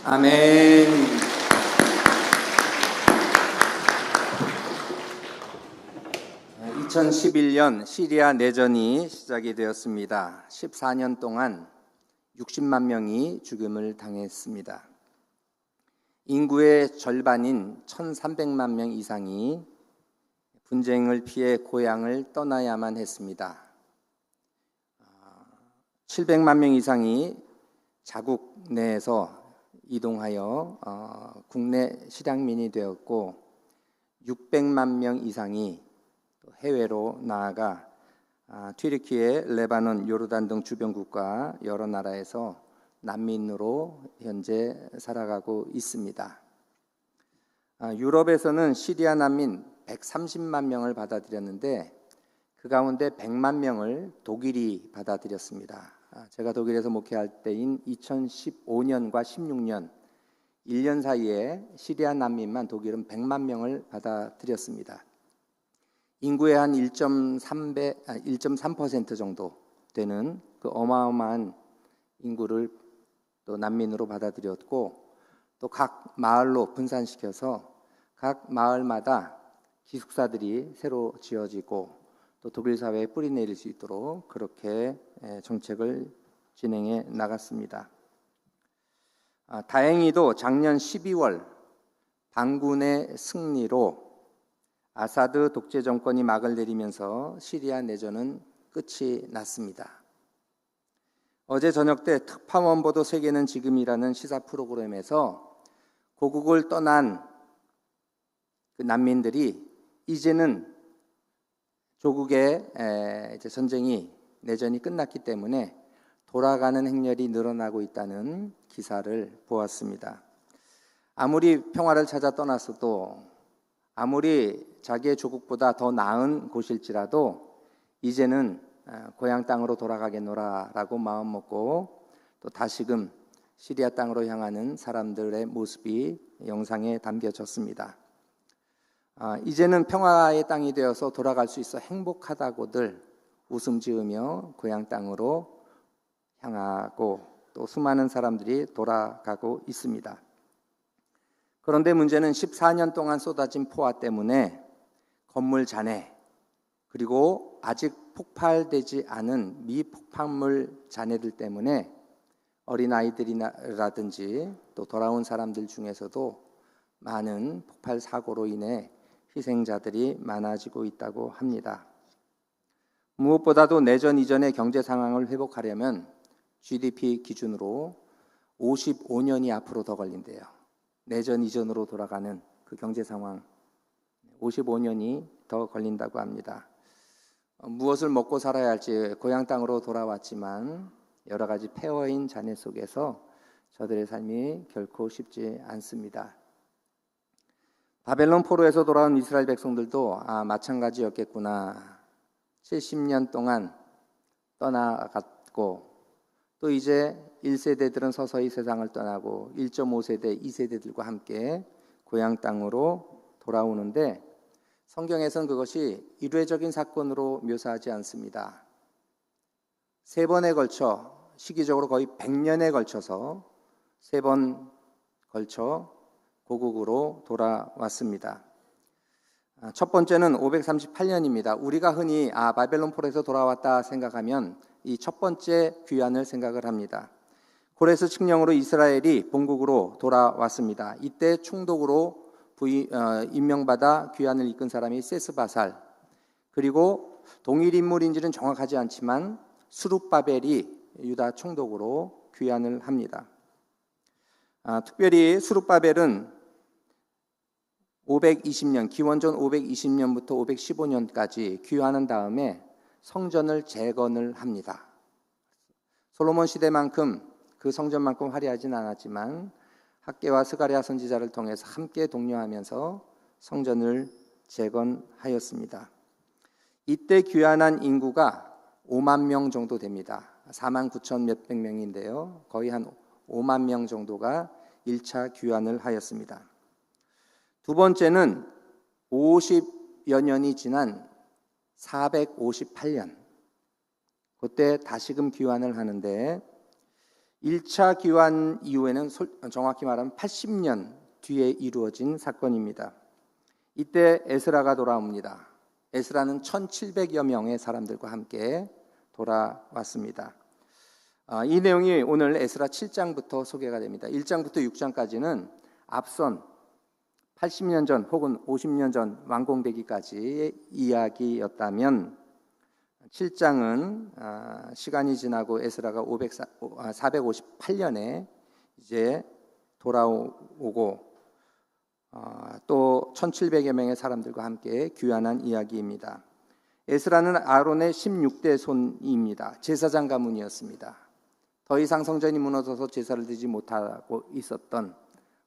아멘. 2011년 시리아 내전이 시작이 되었습니다. 14년 동안 60만 명이 죽음을 당했습니다. 인구의 절반인 1,300만 명 이상이 분쟁을 피해 고향을 떠나야만 했습니다. 700만 명 이상이 자국 내에서 이동하여 국내 실향민이 되었고 600만 명 이상이 해외로 나아가 튀르키예, 레바논, 요르단 등 주변 국가 여러 나라에서 난민으로 현재 살아가고 있습니다. 유럽에서는 시리아 난민 130만 명을 받아들였는데 그 가운데 100만 명을 독일이 받아들였습니다. 제가 독일에서 목회할 때인 2015년과 16년 1년 사이에 시리아 난민만 독일은 100만 명을 받아들였습니다. 인구의 한 1.3% 정도 되는 그 어마어마한 인구를 또 난민으로 받아들였고 또 각 마을로 분산시켜서 각 마을마다 기숙사들이 새로 지어지고 또 독일 사회에 뿌리 내릴 수 있도록 그렇게 정책을 진행해 나갔습니다. 다행히도 작년 12월 반군의 승리로 아사드 독재 정권이 막을 내리면서 시리아 내전은 끝이 났습니다. 어제 저녁 때 특파원 보도 세계는 지금이라는 시사 프로그램에서 고국을 떠난 그 난민들이 이제는 조국의 전쟁이 내전이 끝났기 때문에 돌아가는 행렬이 늘어나고 있다는 기사를 보았습니다. 아무리 평화를 찾아 떠났어도 아무리 자기의 조국보다 더 나은 곳일지라도 이제는 고향 땅으로 돌아가겠노라라고 마음먹고 또 다시금 시리아 땅으로 향하는 사람들의 모습이 영상에 담겨졌습니다. 이제는 평화의 땅이 되어서 돌아갈 수 있어 행복하다고들 웃음 지으며 고향 땅으로 향하고 또 수많은 사람들이 돌아가고 있습니다. 그런데 문제는 14년 동안 쏟아진 포화 때문에 건물 잔해 그리고 아직 폭발되지 않은 미폭발물 잔해들 때문에 어린아이들이라든지 또 돌아온 사람들 중에서도 많은 폭발 사고로 인해 희생자들이 많아지고 있다고 합니다. 무엇보다도 내전 이전의 경제 상황을 회복하려면 GDP 기준으로 55년이 앞으로 더 걸린대요. 내전 이전으로 돌아가는 그 경제 상황 55년이 더 걸린다고 합니다. 무엇을 먹고 살아야 할지 고향 땅으로 돌아왔지만 여러 가지 폐허인 잔해 속에서 저들의 삶이 결코 쉽지 않습니다. 바벨론 포로에서 돌아온 이스라엘 백성들도 마찬가지였겠구나. 70년 동안 떠나갔고 또 이제 1세대들은 서서히 세상을 떠나고 1.5세대, 2세대들과 함께 고향 땅으로 돌아오는데 성경에서는 그것이 일회적인 사건으로 묘사하지 않습니다. 3번에 걸쳐 시기적으로 거의 100년에 걸쳐서 3번 걸쳐 고국으로 돌아왔습니다. 첫 번째는 538년입니다. 우리가 흔히 바벨론 포로에서 돌아왔다 생각하면 이 첫 번째 귀환을 생각을 합니다. 고레스 칙령으로 이스라엘이 본국으로 돌아왔습니다. 이때 총독으로 임명받아 귀환을 이끈 사람이 세스바살 그리고 동일 인물인지는 정확하지 않지만 스룹바벨이 유다 총독으로 귀환을 합니다. 특별히 스룹바벨은 520년, 기원전 520년부터 515년까지 귀환한 다음에 성전을 재건을 합니다. 솔로몬 시대만큼 그 성전만큼 화려하진 않았지만 학개와 스가랴 선지자를 통해서 함께 독려하면서 성전을 재건하였습니다. 이때 귀환한 인구가 5만 명 정도 됩니다. 4만 9천 몇백 명인데요. 거의 한 5만 명 정도가 1차 귀환을 하였습니다. 두 번째는 50여 년이 지난 458년 그때 다시금 귀환을 하는데 1차 기환 이후에는 정확히 말하면 80년 뒤에 이루어진 사건입니다. 이때 에스라가 돌아옵니다. 에스라는 1700여 명의 사람들과 함께 돌아왔습니다. 이 내용이 오늘 에스라 7장부터 소개가 됩니다. 1장부터 6장까지는 앞선 80년 전 혹은 50년 전 완공되기까지의 이야기였다면 7장은 시간이 지나고 에스라가 458년에 이제 돌아오고 또 1700여 명의 사람들과 함께 귀환한 이야기입니다. 에스라는 아론의 16대 손입니다. 제사장 가문이었습니다. 더 이상 성전이 무너져서 제사를 드리지 못하고 있었던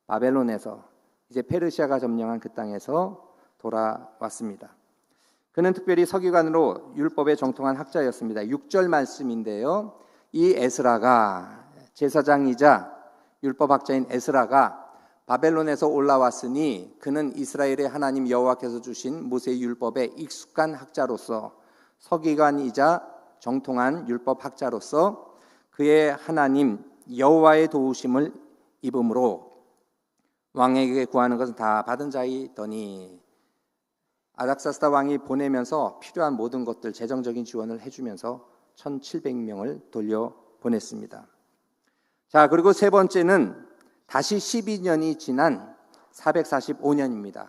바벨론에서 이제 페르시아가 점령한 그 땅에서 돌아왔습니다. 그는 특별히 서기관으로 율법에 정통한 학자였습니다. 6절 말씀인데요. 이 에스라가 제사장이자 율법학자인 에스라가 바벨론에서 올라왔으니 그는 이스라엘의 하나님 여호와께서 주신 모세의 율법에 익숙한 학자로서 서기관이자 정통한 율법학자로서 그의 하나님 여호와의 도우심을 입음으로 왕에게 구하는 것은 다 받은 자이더니 아닥사스다 왕이 보내면서 필요한 모든 것들 재정적인 지원을 해주면서 1700명을 돌려보냈습니다. 자, 그리고 세 번째는 다시 12년이 지난 445년입니다.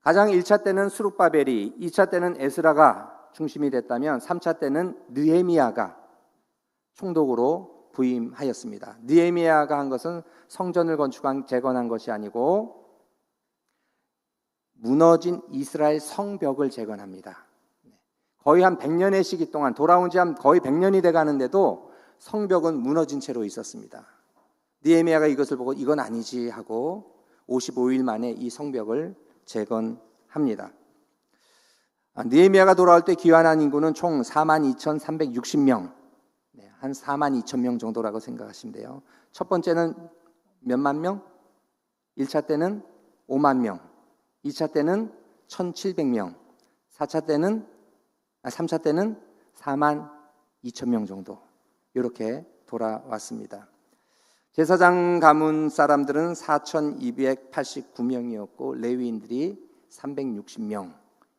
가장 1차 때는 스룹바벨이, 2차 때는 에스라가 중심이 됐다면 3차 때는 느헤미야가 총독으로 부임하였습니다. 느헤미야가 한 것은 성전을 건축한 재건한 것이 아니고 무너진 이스라엘 성벽을 재건합니다. 거의 한 100년의 시기 동안 돌아온 지 한 거의 100년이 돼가는데도 성벽은 무너진 채로 있었습니다. 느헤미야가 이것을 보고 이건 아니지 하고 55일 만에 이 성벽을 재건합니다. 느헤미야가 돌아올 때 귀환한 인구는 총 42,360명, 한 42,000명 정도라고 생각하시면 돼요. 첫 번째는 몇만 명? 1차 때는 5만 명, 2차 때는 1,700명, 3차 때는 42,000명 정도 이렇게 돌아왔습니다. 제사장 가문 사람들은 4,289명이었고 레위인들이 360명,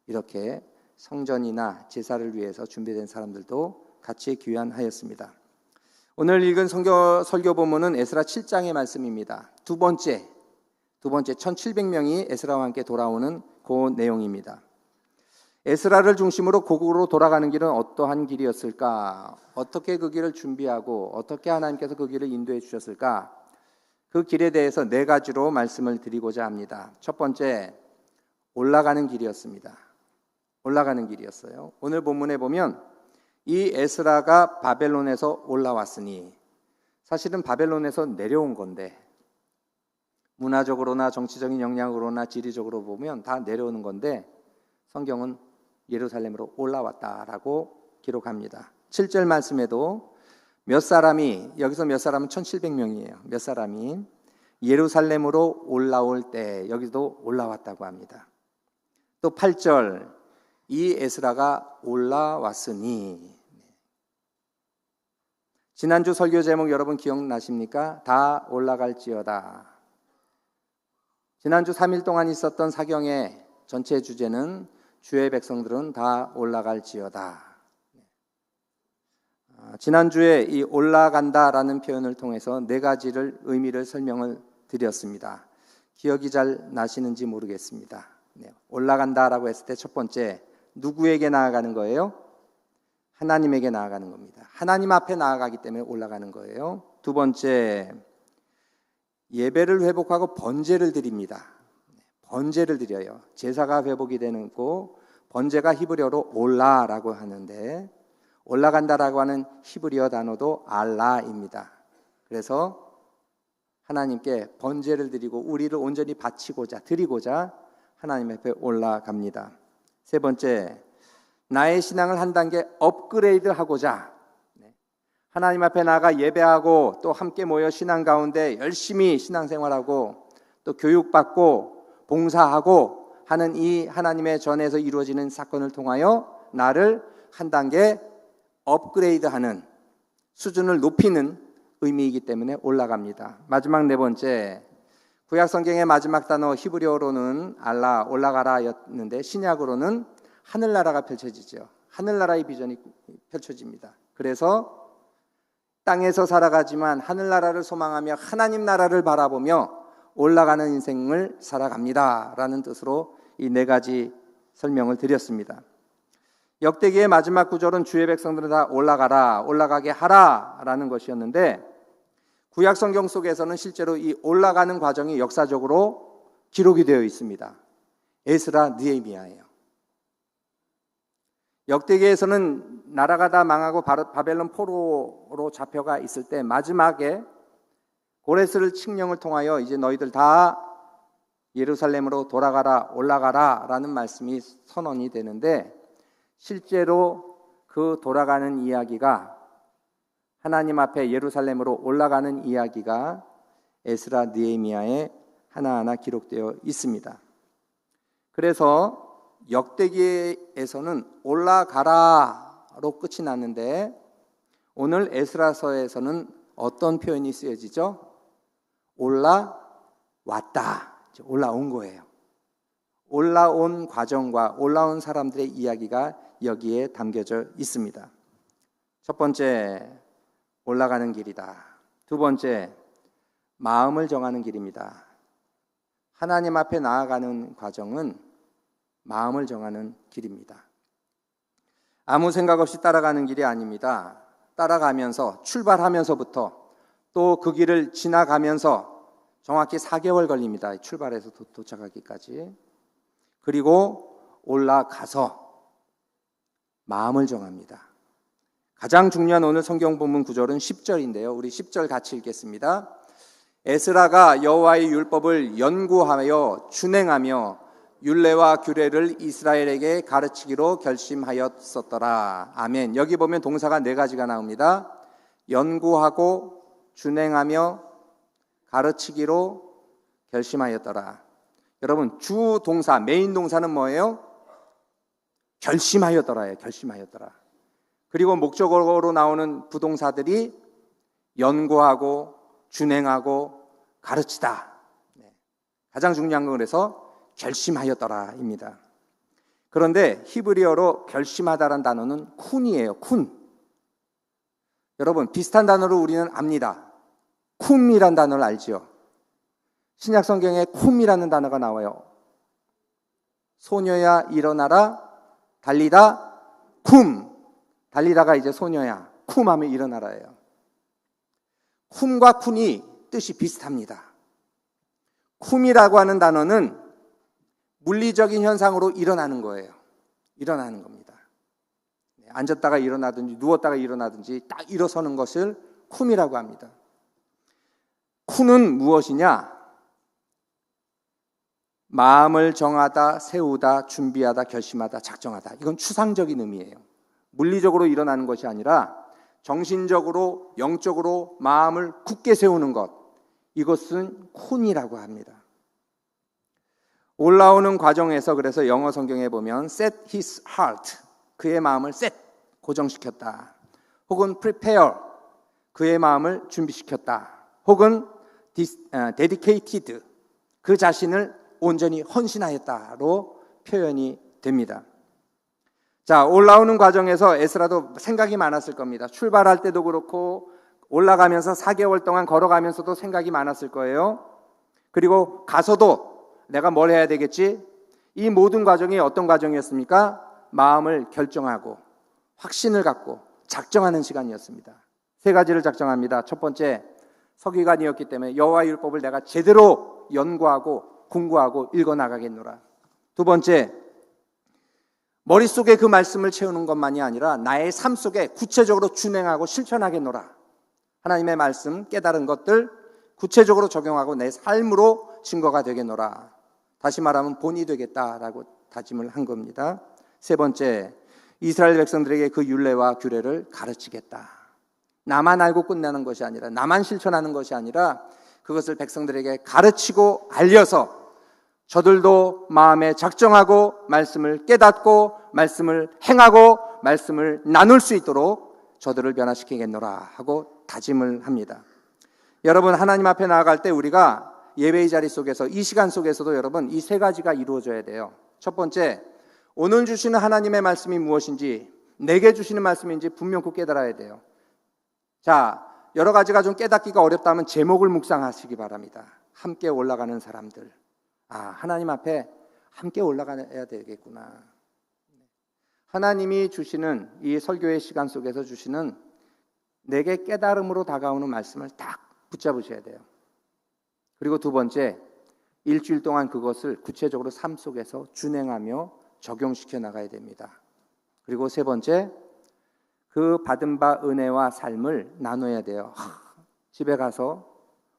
이렇게 성전이나 제사를 위해서 준비된 사람들도 같이 귀환하였습니다. 오늘 읽은 설교 본문은 에스라 7장의 말씀입니다. 두 번째 1700명이 에스라와 함께 돌아오는 그 내용입니다. 에스라를 중심으로 고국으로 돌아가는 길은 어떠한 길이었을까? 어떻게 그 길을 준비하고 어떻게 하나님께서 그 길을 인도해 주셨을까? 그 길에 대해서 네 가지로 말씀을 드리고자 합니다. 첫 번째, 올라가는 길이었습니다. 올라가는 길이었어요. 오늘 본문에 보면 이 에스라가 바벨론에서 올라왔으니, 사실은 바벨론에서 내려온 건데 문화적으로나 정치적인 영향으로나 지리적으로 보면 다 내려오는 건데 성경은 예루살렘으로 올라왔다라고 기록합니다. 7절 말씀에도 몇 사람이, 여기서 몇 사람은 1700명이에요. 몇 사람이 예루살렘으로 올라올 때 여기도 올라왔다고 합니다. 또 8절, 이 에스라가 올라왔으니. 지난주 설교 제목 여러분 기억나십니까? 다 올라갈지어다. 지난주 3일 동안 있었던 사경의 전체 주제는 주의 백성들은 다 올라갈지어다. 지난주에 이 올라간다라는 표현을 통해서 네 가지를 의미를 설명을 드렸습니다. 기억이 잘 나시는지 모르겠습니다. 올라간다라고 했을 때 첫 번째, 누구에게 나아가는 거예요? 하나님에게 나아가는 겁니다. 하나님 앞에 나아가기 때문에 올라가는 거예요. 두 번째, 예배를 회복하고 번제를 드립니다. 번제를 드려요. 제사가 회복이 되는 거, 번제가 히브리어로 올라라고 하는데 올라간다라고 하는 히브리어 단어도 알라입니다. 그래서 하나님께 번제를 드리고 우리를 온전히 바치고자, 드리고자 하나님 앞에 올라갑니다. 세 번째, 나의 신앙을 한 단계 업그레이드 하고자 하나님 앞에 나아가 예배하고 또 함께 모여 신앙 가운데 열심히 신앙생활하고 또 교육받고 봉사하고 하는 이 하나님의 전에서 이루어지는 사건을 통하여 나를 한 단계 업그레이드하는, 수준을 높이는 의미이기 때문에 올라갑니다. 마지막 네 번째, 구약 성경의 마지막 단어 히브리어로는 알라, 올라가라였는데 신약으로는 하늘나라가 펼쳐지죠. 하늘나라의 비전이 펼쳐집니다. 그래서 땅에서 살아가지만 하늘나라를 소망하며 하나님 나라를 바라보며 올라가는 인생을 살아갑니다 라는 뜻으로 이 네 가지 설명을 드렸습니다. 역대기의 마지막 구절은 주의 백성들은 다 올라가라, 올라가게 하라 라는 것이었는데 구약 성경 속에서는 실제로 이 올라가는 과정이 역사적으로 기록이 되어 있습니다. 에스라, 느헤미야예요. 역대기에서는 나라가 다 망하고 바벨론 포로로 잡혀가 있을 때 마지막에 고레스를 칙령을 통하여 이제 너희들 다 예루살렘으로 돌아가라, 올라가라 라는 말씀이 선언이 되는데 실제로 그 돌아가는 이야기가 하나님 앞에 예루살렘으로 올라가는 이야기가 에스라, 느헤미야에 하나하나 기록되어 있습니다. 그래서 역대기에서는 올라가라로 끝이 났는데 오늘 에스라서에서는 어떤 표현이 쓰여지죠? 올라왔다, 올라온 거예요. 올라온 과정과 올라온 사람들의 이야기가 여기에 담겨져 있습니다. 첫 번째, 올라가는 길이다. 두 번째, 마음을 정하는 길입니다. 하나님 앞에 나아가는 과정은 마음을 정하는 길입니다. 아무 생각 없이 따라가는 길이 아닙니다. 따라가면서 출발하면서부터 또 그 길을 지나가면서 정확히 4개월 걸립니다. 출발해서 도착하기까지. 그리고 올라가서 마음을 정합니다. 가장 중요한 오늘 성경 본문 구절은 10절인데요. 우리 10절 같이 읽겠습니다. 에스라가 여호와의 율법을 연구하여 준행하며 율례와 규례를 이스라엘에게 가르치기로 결심하였었더라. 아멘. 여기 보면 동사가 네 가지가 나옵니다. 연구하고 준행하며 가르치기로 결심하였더라. 여러분, 주 동사, 메인 동사는 뭐예요? 결심하였더라예요. 결심하였더라. 그리고 목적어로 나오는 부동사들이 연구하고 준행하고 가르치다. 가장 중요한 건 그래서 결심하였더라입니다. 그런데 히브리어로 결심하다라는 단어는 쿤이에요. 쿤. 여러분, 비슷한 단어로 우리는 압니다. 쿰이라는 단어를 알지요? 신약 성경에 쿰이라는 단어가 나와요. 소녀야 일어나라, 달리다, 쿰. 달리다가 이제 소녀야, 쿰 하면 일어나라예요. 쿰과 쿤이 뜻이 비슷합니다. 쿰이라고 하는 단어는 물리적인 현상으로 일어나는 거예요. 일어나는 겁니다. 앉았다가 일어나든지 누웠다가 일어나든지 딱 일어서는 것을 쿰이라고 합니다. 쿤은 무엇이냐? 마음을 정하다, 세우다, 준비하다, 결심하다, 작정하다. 이건 추상적인 의미예요. 물리적으로 일어나는 것이 아니라 정신적으로, 영적으로 마음을 굳게 세우는 것. 이것은 쿤이라고 합니다. 올라오는 과정에서 그래서 영어 성경에 보면 set his heart, 그의 마음을 set, 고정시켰다. 혹은 prepare, 그의 마음을 준비시켰다. 혹은 dedicated, 그 자신을 온전히 헌신하였다로 표현이 됩니다. 자, 올라오는 과정에서 에스라도 생각이 많았을 겁니다. 출발할 때도 그렇고 올라가면서 4개월 동안 걸어가면서도 생각이 많았을 거예요. 그리고 가서도 내가 뭘 해야 되겠지? 이 모든 과정이 어떤 과정이었습니까? 마음을 결정하고 확신을 갖고 작정하는 시간이었습니다. 세 가지를 작정합니다. 첫 번째, 서기관이었기 때문에 여호와의 율법을 내가 제대로 연구하고 공부하고 읽어나가겠노라. 두 번째, 머릿속에 그 말씀을 채우는 것만이 아니라 나의 삶 속에 구체적으로 준행하고 실천하겠노라. 하나님의 말씀, 깨달은 것들 구체적으로 적용하고 내 삶으로 증거가 되겠노라. 다시 말하면 본이 되겠다라고 다짐을 한 겁니다. 세 번째, 이스라엘 백성들에게 그 율례와 규례를 가르치겠다. 나만 알고 끝나는 것이 아니라, 나만 실천하는 것이 아니라 그것을 백성들에게 가르치고 알려서 저들도 마음에 작정하고 말씀을 깨닫고 말씀을 행하고 말씀을 나눌 수 있도록 저들을 변화시키겠노라 하고 다짐을 합니다. 여러분, 하나님 앞에 나아갈 때 우리가 예배의 자리 속에서, 이 시간 속에서도 여러분, 이 세 가지가 이루어져야 돼요. 첫 번째, 오늘 주시는 하나님의 말씀이 무엇인지, 내게 주시는 말씀인지 분명히 깨달아야 돼요. 자, 여러 가지가 좀 깨닫기가 어렵다면 제목을 묵상하시기 바랍니다. 함께 올라가는 사람들. 하나님 앞에 함께 올라가야 되겠구나. 하나님이 주시는 이 설교의 시간 속에서 주시는 내게 깨달음으로 다가오는 말씀을 딱 붙잡으셔야 돼요. 그리고 두 번째, 일주일 동안 그것을 구체적으로 삶 속에서 준행하며 적용시켜 나가야 됩니다. 그리고 세 번째, 그 받은 바 은혜와 삶을 나눠야 돼요. 집에 가서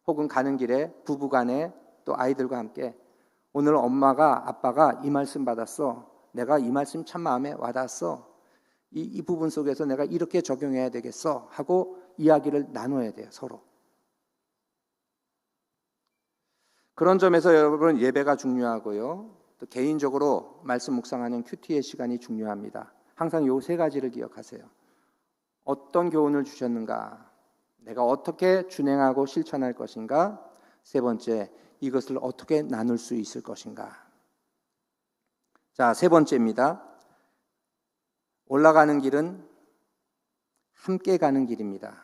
혹은 가는 길에 부부간에 또 아이들과 함께 오늘 엄마가 아빠가 이 말씀 받았어. 내가 이 말씀 참 마음에 와닿았어. 이 부분 속에서 내가 이렇게 적용해야 되겠어 하고 이야기를 나눠야 돼요, 서로. 그런 점에서 여러분, 예배가 중요하고요. 또 개인적으로 말씀 묵상하는 큐티의 시간이 중요합니다. 항상 요 세 가지를 기억하세요. 어떤 교훈을 주셨는가? 내가 어떻게 준행하고 실천할 것인가? 세 번째, 이것을 어떻게 나눌 수 있을 것인가? 자, 세 번째입니다. 올라가는 길은 함께 가는 길입니다.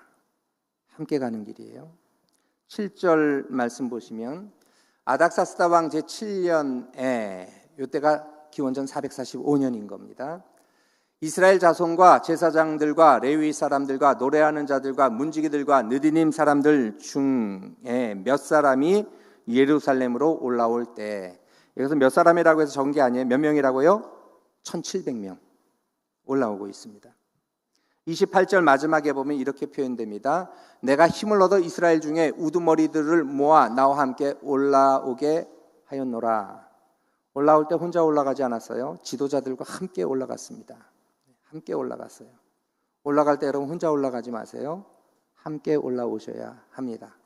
함께 가는 길이에요. 7절 말씀 보시면 아닥사스다 왕 제7년에 이때가 기원전 445년인 겁니다. 이스라엘 자손과 제사장들과 레위 사람들과 노래하는 자들과 문지기들과 느디님 사람들 중에 몇 사람이 예루살렘으로 올라올 때, 여기서 몇 사람이라고 해서 적은 게 아니에요. 몇 명이라고요? 1700명 올라오고 있습니다. 28절 마지막에 보면 이렇게 표현됩니다. 내가 힘을 얻어 이스라엘 중에 우두머리들을 모아 나와 함께 올라오게 하였노라. 올라올 때 혼자 올라가지 않았어요. 지도자들과 함께 올라갔습니다. 함께 올라갔어요. 올라갈 때 여러분 혼자 올라가지 마세요. 함께 올라오셔야 합니다.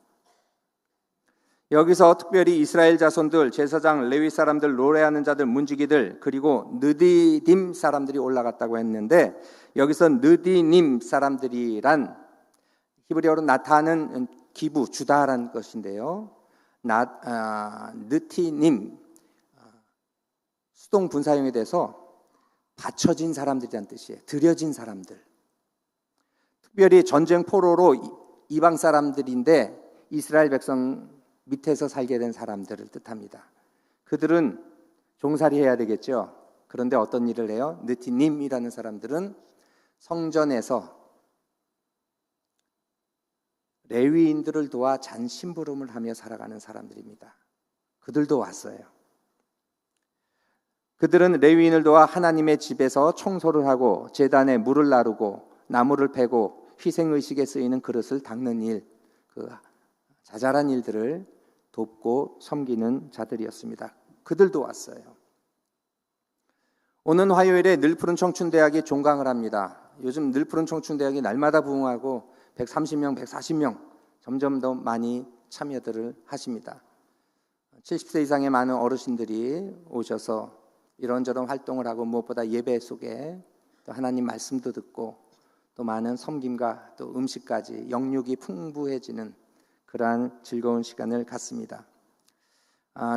여기서 특별히 이스라엘 자손들, 제사장, 레위 사람들, 노래하는 자들, 문지기들, 그리고 느디딤 사람들이 올라갔다고 했는데, 여기서 느디님 사람들이란 히브리어로 나타는 기부, 주다라는 것인데요. 느티님, 수동 분사형이 돼서 바쳐진 사람들이란 뜻이에요. 들여진 사람들. 특별히 전쟁 포로로 이방 사람들인데 이스라엘 백성 밑에서 살게 된 사람들을 뜻합니다. 그들은 종살이 해야 되겠죠. 그런데 어떤 일을 해요? 느티님이라는 사람들은 성전에서 레위인들을 도와 잔심부름을 하며 살아가는 사람들입니다. 그들도 왔어요. 그들은 레위인을 도와 하나님의 집에서 청소를 하고 제단에 물을 나르고 나무를 패고 희생의식에 쓰이는 그릇을 닦는 일, 그 자잘한 일들을 돕고 섬기는 자들이었습니다. 그들도 왔어요. 오는 화요일에 늘푸른 청춘대학이 종강을 합니다. 요즘 늘푸른 청춘대학이 날마다 부흥하고 130명, 140명 점점 더 많이 참여들을 하십니다. 70세 이상의 많은 어르신들이 오셔서 이런저런 활동을 하고 무엇보다 예배 속에 또 하나님 말씀도 듣고 또 많은 섬김과 또 음식까지 영육이 풍부해지는 그러한 즐거운 시간을 갖습니다.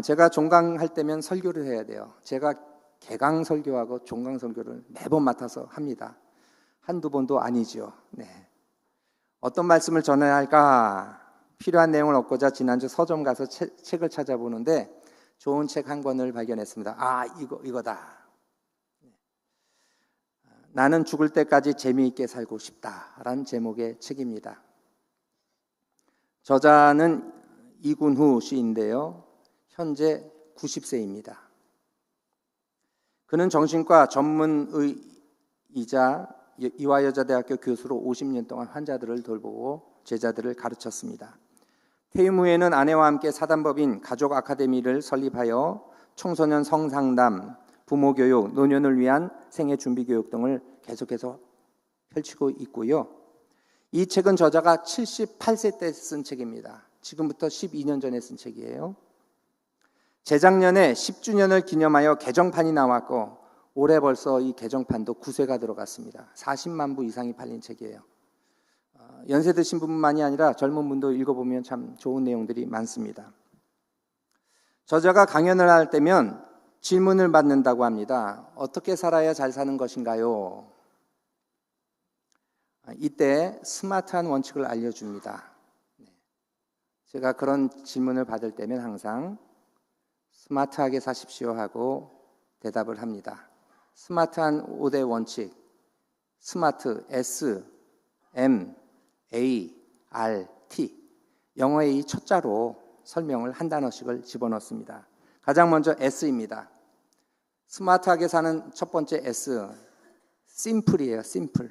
제가 종강할 때면 설교를 해야 돼요. 제가 개강 설교하고 종강 설교를 매번 맡아서 합니다. 한두 번도 아니죠. 네. 어떤 말씀을 전해야 할까 필요한 내용을 얻고자 지난주 서점 가서 책을 찾아보는데 좋은 책 한 권을 발견했습니다. 이거다. 나는 죽을 때까지 재미있게 살고 싶다라는 제목의 책입니다. 저자는 이군후 씨인데요. 현재 90세입니다. 그는 정신과 전문의이자 이화여자대학교 교수로 50년 동안 환자들을 돌보고 제자들을 가르쳤습니다. 퇴임 후에는 아내와 함께 사단법인 가족 아카데미를 설립하여 청소년 성상담, 부모교육, 노년을 위한 생애 준비 교육 등을 계속해서 펼치고 있고요. 이 책은 저자가 78세 때 쓴 책입니다. 지금부터 12년 전에 쓴 책이에요. 재작년에 10주년을 기념하여 개정판이 나왔고 올해 벌써 이 개정판도 9쇄가 들어갔습니다. 40만 부 이상이 팔린 책이에요. 연세 드신 분만이 아니라 젊은 분도 읽어보면 참 좋은 내용들이 많습니다. 저자가 강연을 할 때면 질문을 받는다고 합니다. 어떻게 살아야 잘 사는 것인가요? 이때 스마트한 원칙을 알려줍니다. 제가 그런 질문을 받을 때면 항상 스마트하게 사십시오 하고 대답을 합니다. 스마트한 5대 원칙, 스마트, S, M, A, R, T. 영어의 이 첫 자로 설명을 한 단어씩을 집어넣습니다. 가장 먼저 S입니다. 스마트하게 사는 첫 번째 S, simple이에요. simple.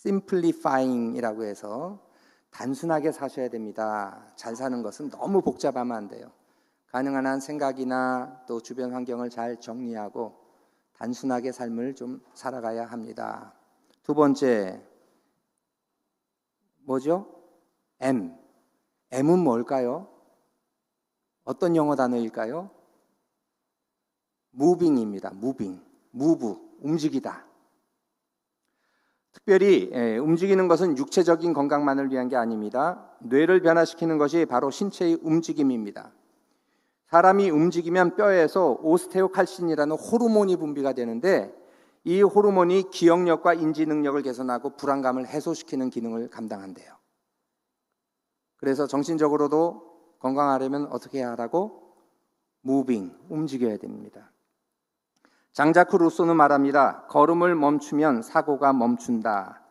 simplifying이라고 해서 단순하게 사셔야 됩니다. 잘 사는 것은 너무 복잡하면 안 돼요. 가능한 한 생각이나 또 주변 환경을 잘 정리하고 단순하게 삶을 좀 살아가야 합니다. 두 번째, 뭐죠? M. M은 뭘까요? 어떤 영어 단어일까요? moving입니다. moving. move. 움직이다. 특별히 움직이는 것은 육체적인 건강만을 위한 게 아닙니다. 뇌를 변화시키는 것이 바로 신체의 움직임입니다. 사람이 움직이면 뼈에서 오스테오칼신이라는 호르몬이 분비가 되는데 이 호르몬이 기억력과 인지 능력을 개선하고 불안감을 해소시키는 기능을 감당한대요. 그래서 정신적으로도 건강하려면 어떻게 해야 하라고? 무빙, 움직여야 됩니다. 장자크 루소는 말합니다. 걸음을 멈추면 사고가 멈춘다.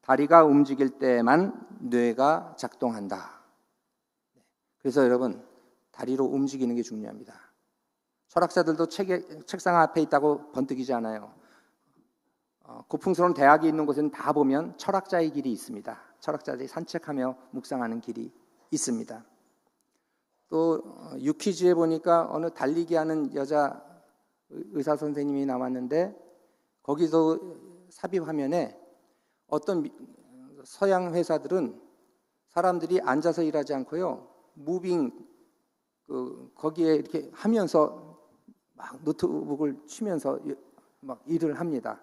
다리가 움직일 때만 뇌가 작동한다. 그래서 여러분, 다리로 움직이는 게 중요합니다. 철학자들도 책상 앞에 있다고 번뜩이지 않아요. 고풍스러운 대학이 있는 곳에는 다 보면 철학자의 길이 있습니다. 철학자들이 산책하며 묵상하는 길이 있습니다. 또 유퀴즈에 보니까 어느 달리기 하는 여자 의사 선생님이 나왔는데 거기서 삽입 화면에 어떤 서양 회사들은 사람들이 앉아서 일하지 않고요. 무빙 거기에 이렇게 하면서 막 노트북을 치면서 막 일을 합니다.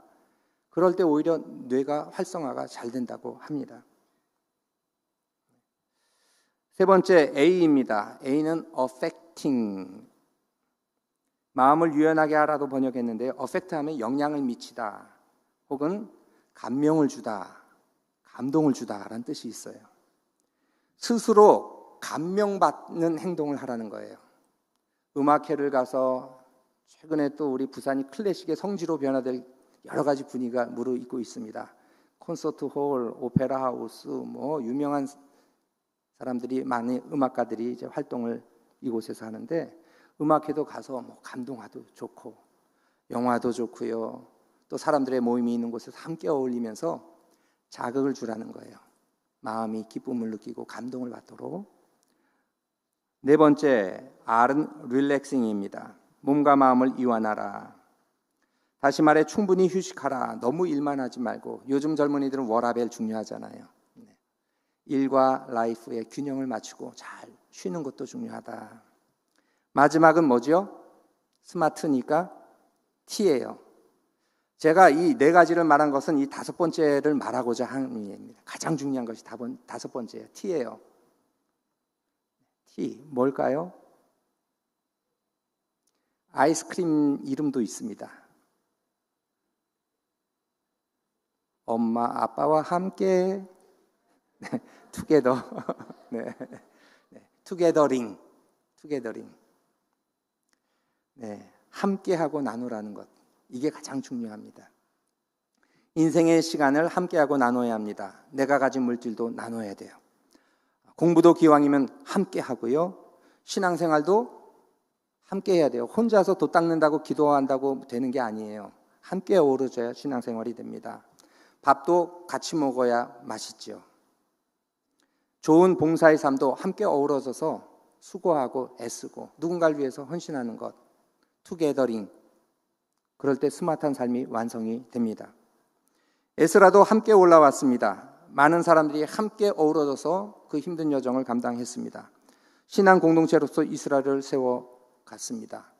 그럴 때 오히려 뇌가 활성화가 잘 된다고 합니다. 세 번째 A입니다. A는 affecting. 마음을 유연하게 하라도 번역했는데요. affect 하면 영향을 미치다 혹은 감명을 주다, 감동을 주다라는 뜻이 있어요. 스스로 감명받는 행동을 하라는 거예요. 음악회를 가서 최근에 또 우리 부산이 클래식의 성지로 변화될 여러 가지 분위기가 무르익고 있습니다. 콘서트 홀, 오페라 하우스, 뭐 유명한 사람들이 많은 음악가들이 이제 활동을 이곳에서 하는데 음악회도 가서 뭐 감동화도 좋고 영화도 좋고요. 또 사람들의 모임이 있는 곳에서 함께 어울리면서 자극을 주라는 거예요. 마음이 기쁨을 느끼고 감동을 받도록. 네 번째, R은 relaxing입니다. 몸과 마음을 이완하라. 다시 말해 충분히 휴식하라. 너무 일만 하지 말고. 요즘 젊은이들은 워라밸 중요하잖아요. 일과 라이프의 균형을 맞추고 잘 쉬는 것도 중요하다. 마지막은 뭐죠? 스마트니까 T예요. 제가 이 네 가지를 말한 것은 이 다섯 번째를 말하고자 하는 의미입니다. 가장 중요한 것이 다섯 번째예요. T예요. T, 뭘까요? 아이스크림 이름도 있습니다. 엄마, 아빠와 함께 투게더. 네. 투게더링. 네. 함께하고 나누라는 것. 이게 가장 중요합니다. 인생의 시간을 함께하고 나눠야 합니다. 내가 가진 물질도 나눠야 돼요. 공부도 기왕이면 함께하고요. 신앙생활도 함께해야 돼요. 혼자서 돛 닦는다고 기도한다고 되는 게 아니에요. 함께 어우러져야 신앙생활이 됩니다. 밥도 같이 먹어야 맛있죠. 좋은 봉사의 삶도 함께 어우러져서 수고하고 애쓰고 누군가를 위해서 헌신하는 것. 투게더링. 그럴 때 스마트한 삶이 완성이 됩니다. 에스라도 함께 올라왔습니다. 많은 사람들이 함께 어우러져서 그 힘든 여정을 감당했습니다. 신앙 공동체로서 이스라엘을 세워갔습니다.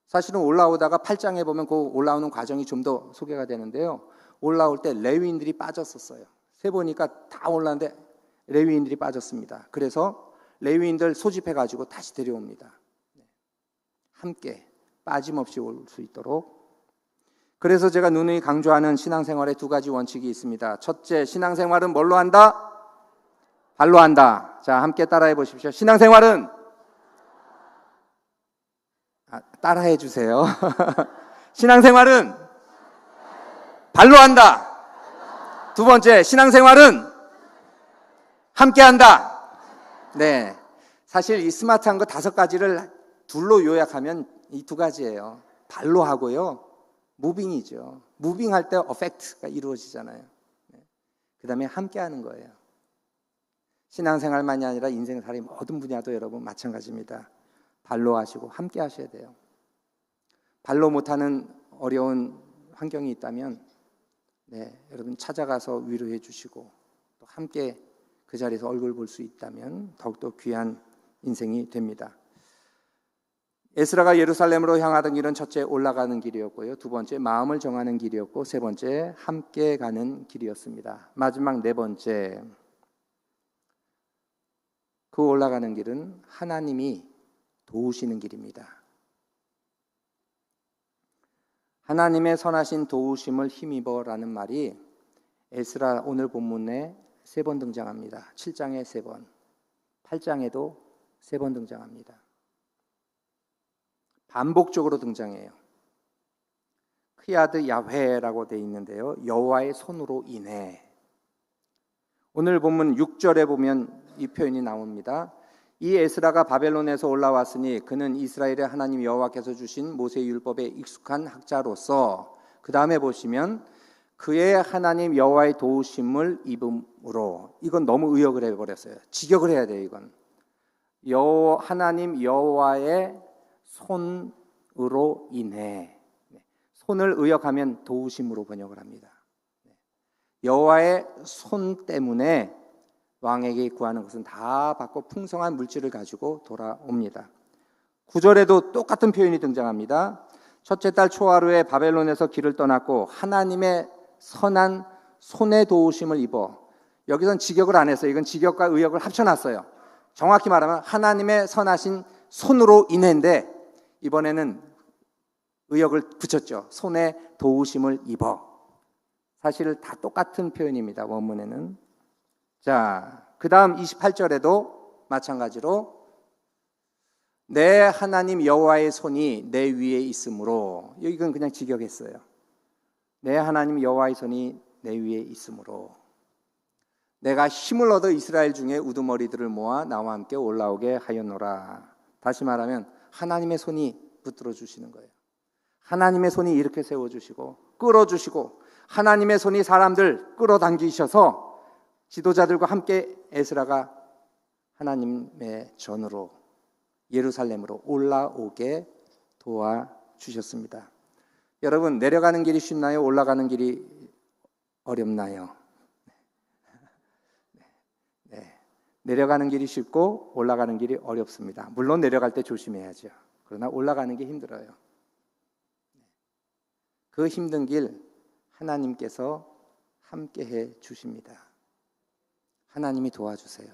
사실은 올라오다가 8장에 보면 그 올라오는 과정이 좀 더 소개가 되는데요. 올라올 때 레위인들이 빠졌었어요. 세보니까 다 올랐는데 레위인들이 빠졌습니다. 그래서 레위인들 소집해가지고 다시 데려옵니다. 함께 빠짐없이 올 수 있도록. 그래서 제가 누누이 강조하는 신앙생활에 두 가지 원칙이 있습니다. 첫째, 신앙생활은 뭘로 한다? 발로 한다. 자, 함께 따라해 보십시오. 신앙생활은 따라해 주세요. 신앙생활은 발로 한다. 두 번째, 신앙생활은 함께 한다. 네, 사실 이 스마트한 거 5가지를 둘로 요약하면 이 2가지예요. 발로 하고요, 무빙이죠. 무빙할 때 어펙트가 이루어지잖아요. 그 다음에 함께 하는 거예요. 신앙생활만이 아니라 인생살이 모든 분야도 여러분 마찬가지입니다. 발로 하시고 함께 하셔야 돼요. 발로 못하는 어려운 환경이 있다면 여러분 찾아가서 위로해 주시고 또 함께 그 자리에서 얼굴 볼 수 있다면 더욱더 귀한 인생이 됩니다. 에스라가 예루살렘으로 향하던 길은 첫째, 올라가는 길이었고요, 두 번째, 마음을 정하는 길이었고, 세 번째, 함께 가는 길이었습니다. 마지막 4번째, 그 올라가는 길은 하나님이 도우시는 길입니다. 하나님의 선하신 도우심을 힘입어라는 말이 에스라 오늘 본문에 3번 등장합니다. 7장에 3번, 8장에도 3번 등장합니다. 반복적으로 등장해요. 크야드 야훼라고 되어 있는데요, 여호와의 손으로 인해. 오늘 본문 6절에 보면 이 표현이 나옵니다. 이 에스라가 바벨론에서 올라왔으니 그는 이스라엘의 하나님 여호와께서 주신 모세의 율법에 익숙한 학자로서, 그 다음에 보시면 그의 하나님 여호와의 도우심을 입음으로. 이건 너무 의역을 해버렸어요. 직역을 해야 돼요. 이건 하나님 여호와의 손으로 인해. 손을 의역하면 도우심으로 번역을 합니다. 여호와의 손 때문에 왕에게 구하는 것은 다 받고 풍성한 물질을 가지고 돌아옵니다. 9절에도 똑같은 표현이 등장합니다. 첫째 달 초하루에 바벨론에서 길을 떠났고 하나님의 선한 손의 도우심을 입어. 여기선 직역을 안 했어요. 이건 직역과 의역을 합쳐놨어요. 정확히 말하면 하나님의 선하신 손으로 인해인데 이번에는 의역을 붙였죠. 손의 도우심을 입어. 사실 다 똑같은 표현입니다. 원문에는. 자, 그 다음 28절에도 마찬가지로 내 하나님 여호와의 손이 내 위에 있으므로. 이건 그냥 직역했어요. 내 하나님 여호와의 손이 내 위에 있으므로 내가 힘을 얻어 이스라엘 중에 우두머리들을 모아 나와 함께 올라오게 하였노라. 다시 말하면 하나님의 손이 붙들어 주시는 거예요. 하나님의 손이 이렇게 세워주시고 끌어주시고 하나님의 손이 사람들 끌어당기셔서 지도자들과 함께 에스라가 하나님의 전으로 예루살렘으로 올라오게 도와주셨습니다. 여러분, 내려가는 길이 쉽나요? 올라가는 길이 어렵나요? 네. 내려가는 길이 쉽고 올라가는 길이 어렵습니다. 물론 내려갈 때 조심해야죠. 그러나 올라가는 게 힘들어요. 그 힘든 길 하나님께서 함께해 주십니다. 하나님이 도와주세요.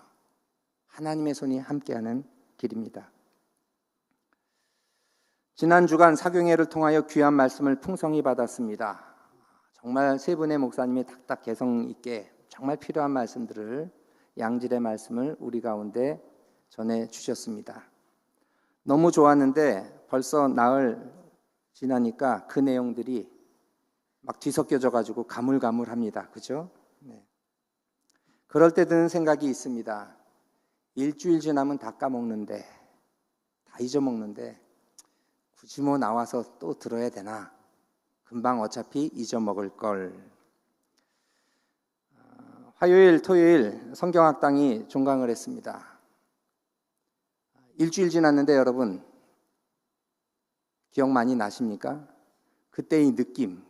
하나님의 손이 함께하는 길입니다. 지난 주간 사경회를 통하여 귀한 말씀을 풍성히 받았습니다. 정말 세 분의 목사님이 탁탁 개성 있게 정말 필요한 말씀들을, 양질의 말씀을 우리 가운데 전해 주셨습니다. 너무 좋았는데 벌써 나흘 지나니까 그 내용들이 막 뒤섞여져 가지고 가물가물합니다. 그죠? 네. 그럴 때 드는 생각이 있습니다. 일주일 지나면 다 까먹는데, 다 잊어먹는데 굳이 뭐 나와서 또 들어야 되나? 금방 어차피 잊어먹을 걸. 화요일, 토요일 성경학당이 종강을 했습니다. 일주일 지났는데 여러분 기억 많이 나십니까? 그때의 느낌,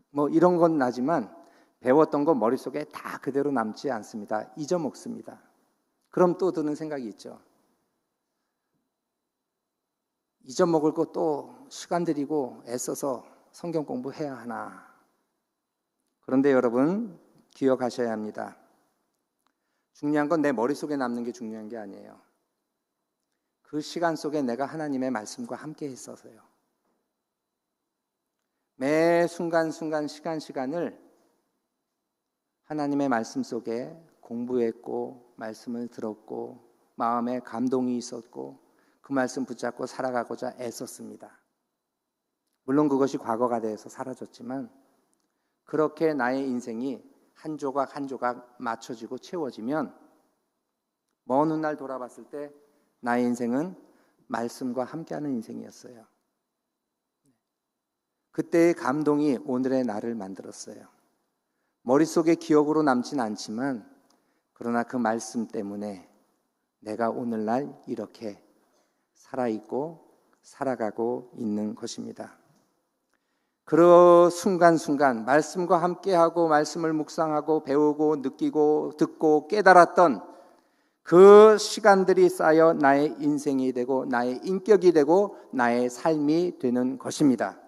뭐 이런 건 나지만 배웠던 거 머릿속에 다 그대로 남지 않습니다. 잊어먹습니다. 그럼 또 드는 생각이 있죠. 잊어먹을 거 또 시간 들이고 애써서 성경 공부해야 하나. 그런데 여러분 기억하셔야 합니다. 중요한 건 내 머릿속에 남는 게 중요한 게 아니에요. 그 시간 속에 내가 하나님의 말씀과 함께 했어서요. 매 순간순간 시간을 하나님의 말씀 속에 공부했고 말씀을 들었고 마음에 감동이 있었고 그 말씀 붙잡고 살아가고자 애썼습니다. 물론 그것이 과거가 돼서 사라졌지만 그렇게 나의 인생이 한 조각 한 조각 맞춰지고 채워지면 먼 훗날 돌아봤을 때 나의 인생은 말씀과 함께하는 인생이었어요. 그때의 감동이 오늘의 나를 만들었어요. 머릿속에 기억으로 남진 않지만 그러나 그 말씀 때문에 내가 오늘날 이렇게 살아있고 살아가고 있는 것입니다. 그 순간순간 말씀과 함께하고 말씀을 묵상하고 배우고 느끼고 듣고 깨달았던 그 시간들이 쌓여 나의 인생이 되고 나의 인격이 되고 나의 삶이 되는 것입니다.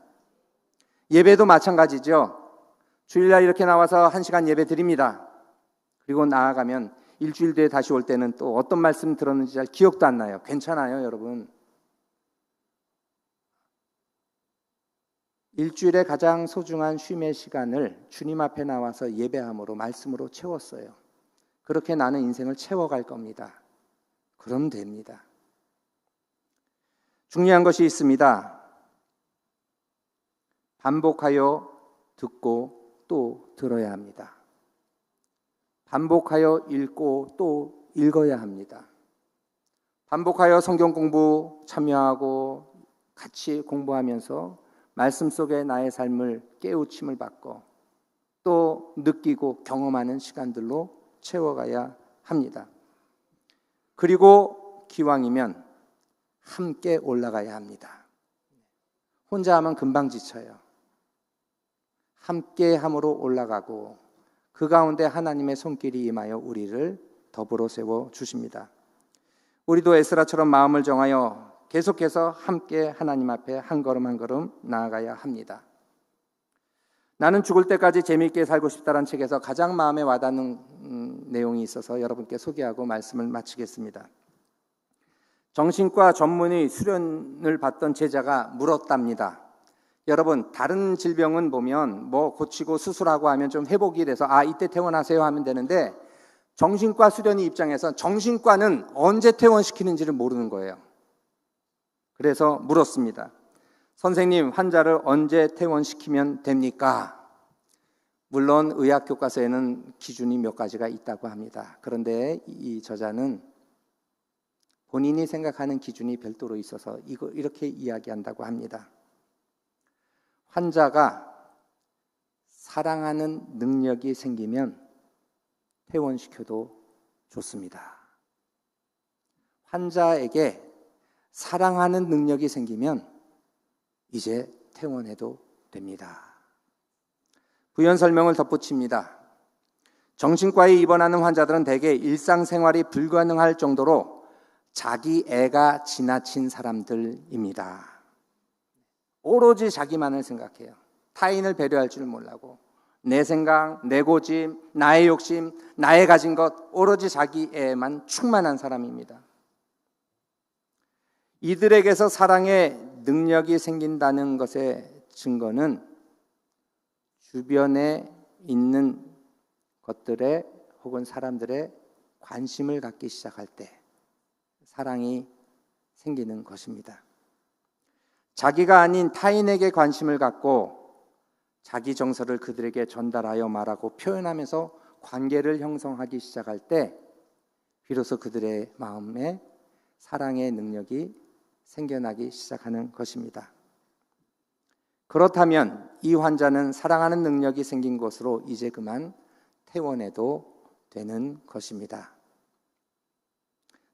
예배도 마찬가지죠. 주일날 이렇게 나와서 1시간 예배 드립니다. 그리고 나아가면 일주일 뒤에 다시 올 때는 또 어떤 말씀 들었는지 잘 기억도 안 나요. 괜찮아요, 여러분. 일주일에 가장 소중한 쉼의 시간을 주님 앞에 나와서 예배함으로 말씀으로 채웠어요. 그렇게 나는 인생을 채워갈 겁니다. 그럼 됩니다. 중요한 것이 있습니다. 반복하여 듣고 또 들어야 합니다. 반복하여 읽고 또 읽어야 합니다. 반복하여 성경 공부 참여하고 같이 공부하면서 말씀 속에 나의 삶을 깨우침을 받고 또 느끼고 경험하는 시간들로 채워가야 합니다. 그리고 기왕이면 함께 올라가야 합니다. 혼자 하면 금방 지쳐요. 함께 함으로 올라가고 그 가운데 하나님의 손길이 임하여 우리를 더불어 세워 주십니다. 우리도 에스라처럼 마음을 정하여 계속해서 함께 하나님 앞에 한 걸음 한 걸음 나아가야 합니다. 나는 죽을 때까지 재미있게 살고 싶다는 책에서 가장 마음에 와닿는 내용이 있어서 여러분께 소개하고 말씀을 마치겠습니다. 정신과 전문의 수련을 받던 제자가 물었답니다. 여러분, 다른 질병은 보면 뭐 고치고 수술하고 하면 좀 회복이 돼서 이때 퇴원하세요 하면 되는데 정신과 수련의 입장에서 정신과는 언제 퇴원시키는지를 모르는 거예요. 그래서 물었습니다. 선생님, 환자를 언제 퇴원시키면 됩니까? 물론 의학 교과서에는 기준이 몇 가지가 있다고 합니다. 그런데 이 저자는 본인이 생각하는 기준이 별도로 있어서 이렇게 이야기한다고 합니다. 환자가 사랑하는 능력이 생기면 퇴원시켜도 좋습니다. 환자에게 사랑하는 능력이 생기면 이제 퇴원해도 됩니다. 부연 설명을 덧붙입니다. 정신과에 입원하는 환자들은 대개 일상생활이 불가능할 정도로 자기 애가 지나친 사람들입니다. 오로지 자기만을 생각해요. 타인을 배려할 줄 몰라고 내 생각, 내 고집, 나의 욕심, 나의 가진 것 오로지 자기에만 충만한 사람입니다. 이들에게서 사랑의 능력이 생긴다는 것의 증거는 주변에 있는 것들에 혹은 사람들의 관심을 갖기 시작할 때 사랑이 생기는 것입니다. 자기가 아닌 타인에게 관심을 갖고 자기 정서를 그들에게 전달하여 말하고 표현하면서 관계를 형성하기 시작할 때 비로소 그들의 마음에 사랑의 능력이 생겨나기 시작하는 것입니다. 그렇다면 이 환자는 사랑하는 능력이 생긴 것으로 이제 그만 퇴원해도 되는 것입니다.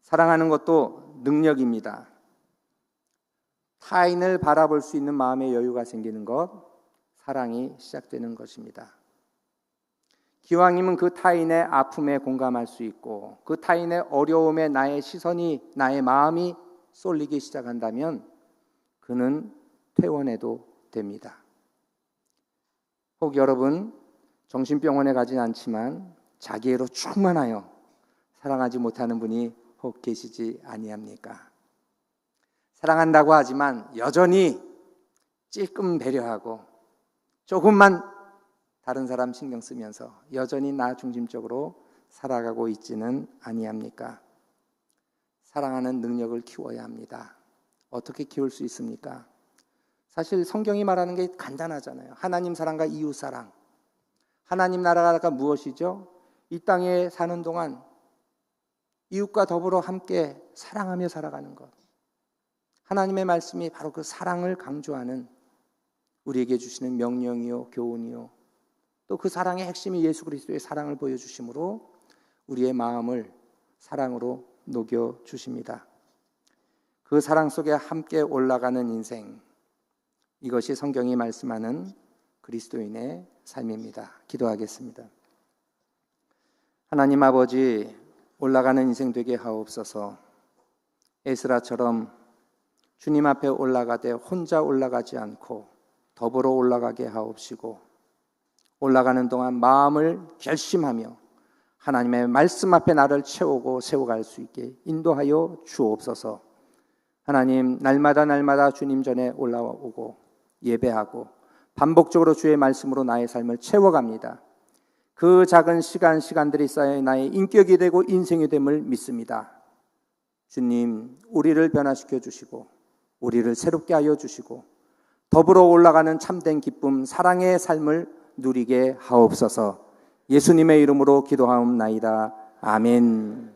사랑하는 것도 능력입니다. 타인을 바라볼 수 있는 마음의 여유가 생기는 것, 사랑이 시작되는 것입니다. 기왕이면 그 타인의 아픔에 공감할 수 있고 그 타인의 어려움에 나의 시선이, 나의 마음이 쏠리기 시작한다면 그는 퇴원해도 됩니다. 혹 여러분 정신병원에 가진 않지만 자기애로 충만하여 사랑하지 못하는 분이 혹 계시지 아니합니까? 사랑한다고 하지만 여전히 찔끔 배려하고 조금만 다른 사람 신경 쓰면서 여전히 나 중심적으로 살아가고 있지는 아니합니까? 사랑하는 능력을 키워야 합니다. 어떻게 키울 수 있습니까? 사실 성경이 말하는 게 간단하잖아요. 하나님 사랑과 이웃 사랑. 하나님 나라가 무엇이죠? 이 땅에 사는 동안 이웃과 더불어 함께 사랑하며 살아가는 것. 하나님의 말씀이 바로 그 사랑을 강조하는 우리에게 주시는 명령이요 교훈이요 또 그 사랑의 핵심이 예수 그리스도의 사랑을 보여주심으로 우리의 마음을 사랑으로 녹여주십니다. 그 사랑 속에 함께 올라가는 인생, 이것이 성경이 말씀하는 그리스도인의 삶입니다. 기도하겠습니다. 하나님 아버지, 올라가는 인생 되게 하옵소서. 에스라처럼 주님 앞에 올라가되 혼자 올라가지 않고 더불어 올라가게 하옵시고, 올라가는 동안 마음을 결심하며 하나님의 말씀 앞에 나를 채우고 세워갈 수 있게 인도하여 주옵소서. 하나님, 날마다 주님 전에 올라오고 예배하고 반복적으로 주의 말씀으로 나의 삶을 채워갑니다. 그 작은 시간들이 쌓여 나의 인격이 되고 인생이 됨을 믿습니다. 주님, 우리를 변화시켜 주시고 우리를 새롭게 하여 주시고 더불어 올라가는 참된 기쁨, 사랑의 삶을 누리게 하옵소서. 예수님의 이름으로 기도하옵나이다. 아멘.